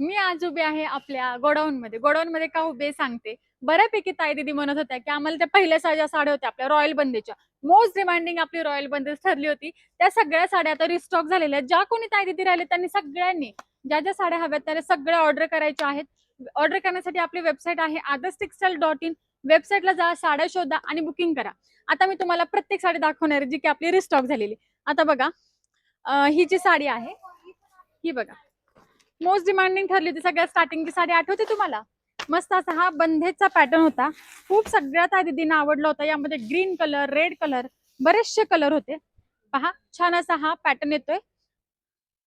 मी आज उभे आहे आपल्या गोडाऊन मध्ये का उभे सांगते. बऱ्यापैकी ताई दीदी म्हणत होत्या की आम्हाला त्या पहिल्या साड्या होत्या आपल्या रॉयल बंदेच्या, मोस्ट डिमांडिंग आपली रॉयल बंदेच ठरली होती. त्या सगळ्या साड्या आता रिस्टॉक झालेल्या आहेत. ज्या कोणी ताई दीदी राहिले त्यांनी सगळ्यांनी ज्या ज्या साड्या हव्यात त्या सगळ्या ऑर्डर करायच्या आहेत. ऑर्डर करण्यासाठी आपली वेबसाईट आहे adarstextile.in. वेबसाईटला जा, साड्या शोधा आणि बुकिंग करा. आता मी तुम्हाला प्रत्येक साडी दाखवणार आहे जी की आपली रिस्टॉक झालेली. आता बघा, ही जी साडी आहे ही बघा, मोस्ट डिमांडिंग ठरली होती. सगळ्यात स्टार्टिंगची साडी आठवते तुम्हाला? मस्त असा हा बंधेचा पॅटर्न होता. खूप सगळ्यात दीदींना आवडला होता. यामध्ये ग्रीन कलर, रेड कलर, बरेचसे कलर होते. पहा, छान असा हा पॅटर्न येतोय.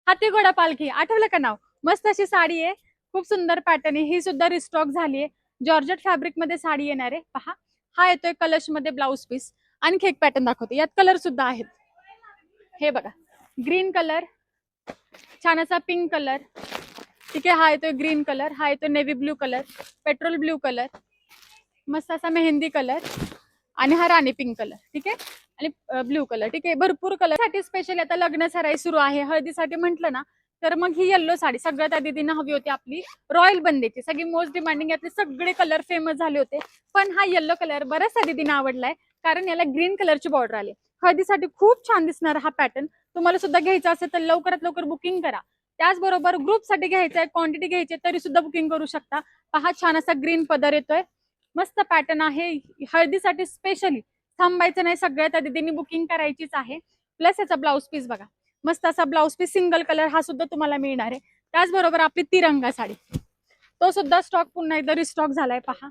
हाती घोडा पालखी आठवलं का नाव? मस्त अशी साडी आहे, खूप सुंदर पॅटर्न आहे. ही सुद्धा रिस्टॉक झाली आहे. जॉर्जेट फॅब्रिक मध्ये साडी येणार आहे. पहा, हा येतोय कलश मध्ये ब्लाउज पीस. आणखी एक पॅटर्न दाखवते, यात कलर सुद्धा आहेत. हे बघा, ग्रीन कलर, छान असा पिंक कलर, ठीक आहे. हा येतोय ग्रीन कलर, हा येतोय navy blue colour, petrol blue colour, मस्त असा मेहंदी कलर, आणि हा राणी पिंक कलर, ठीक आहे, आणि ब्लू कलर, ठीक आहे. भरपूर कलर साठी स्पेशली आता लग्न सराई सुरू आहे. हळदीसाठी म्हटलं ना तर मग ही येल्लो साडी सगळ्यात आधी दीदींना हवी होती आपली रॉयल बंदेची. सगळी मोस्ट डिमांडिंग, यातले सगळे कलर फेमस झाले होते. पण हा येल्लो कलर बऱ्याच दीदींना आवडलाय, कारण याला ग्रीन कलरची बॉर्डर आली. हळदीसाठी खूप छान दिसणार हा पॅटर्न. तुम्हाला सुद्धा घ्यायचा असेल तर लवकरात लवकर बुकिंग करा. त्याचबरोबर ग्रुपसाठी घ्यायचं आहे, क्वांटिटी घ्यायची तरी सुद्धा बुकिंग करू शकता. पहा, छान असा ग्रीन पदर येतोय, मस्त पॅटर्न आहे. हळदीसाठी स्पेशली थांबायचं नाही, सगळ्यात आधी दीदींनी बुकिंग करायचीच आहे. प्लस याचा ब्लाउज पीस बघा, मस्त असा ब्लाउज पीस सिंगल कलर हा सुद्धा तुम्हाला मिळणार आहे. त्याचबरोबर आपली तिरंगा साडी, तो सुद्धा स्टॉक पुन्हा एकदा रिस्टॉक झालाय. पहा,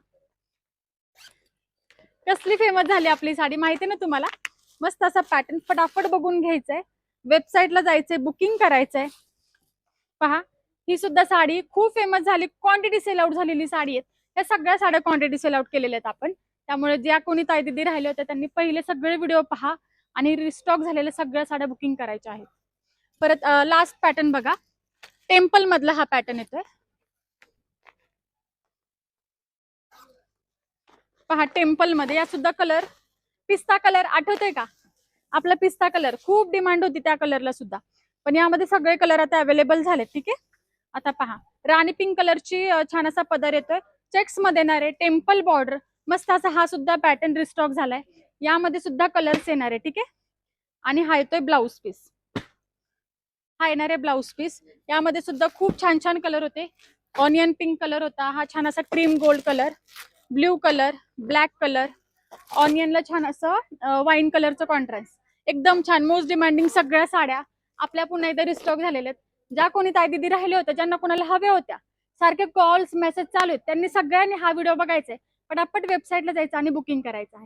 कसली फेमस झाली आपली साडी माहिती ना तुम्हाला? मस्त असा पॅटर्न, फटाफट बघून घ्यायचंय, वेबसाईटला जायचंय, बुकिंग करायचंय. पहा, ही सुद्धा साडी खूप फेमस झाली, क्वांटिटी सेल आउट झालेली साडी आहे. या सगळ्या साड्या क्वांटिटी सेल आउट केलेल्या आहेत आपण. त्यामुळे ज्या कोणी ताई दीदी राहिले होते त्यांनी पहिले सगळे व्हिडिओ पहा आणि रिस्टॉक झालेल्या सगळ्या साड्या बुकिंग करायच्या आहेत. परत लास्ट पॅटर्न बघा, टेम्पल मधला हा पॅटर्न येतोय. पहा, टेम्पल मध्ये या सुद्धा कलर, पिस्ता कलर आठवतोय का? आपला पिस्ता कलर खूप डिमांड होती त्या कलरला सुद्धा, पण यामध्ये सगळे कलर आता अवेलेबल झालेत, ठीक आहे. आता पहा, राणी पिंक कलरची छान असा पदर येतोय, चेक्स मध्ये येणार आहे, टेम्पल बॉर्डर, मस्त असा हा सुद्धा पॅटर्न रिस्टॉक झालाय. यामध्ये सुद्धा कलर्स येणार आहे, ठीक आहे. आणि हा येतोय ब्लाउज पीस, हा येणार आहे ब्लाउज पीस. यामध्ये सुद्धा खूप छान छान कलर होते. ऑनियन पिंक कलर होता, हा छान असा cream gold colour, blue colour, black colour, ऑनियनला छान असं वाईन कलरचं कॉन्ट्रास्ट, एकदम छान. मोस्ट डिमांडिंग सगळ्या साड्या आपल्या पुन्हा एकदा रिस्टॉक झालेल्या आहेत. ज्या कोणी ताई दीदी राहिले होत्या, ज्यांना कोणाला हव्या होत्या, सारखे कॉल्स मेसेज चालू आहेत, त्यांनी सगळ्यांनी हा व्हिडिओ बघायचा आहे, पटापट वेबसाईटला जायचं आणि बुकिंग करायचं आहे.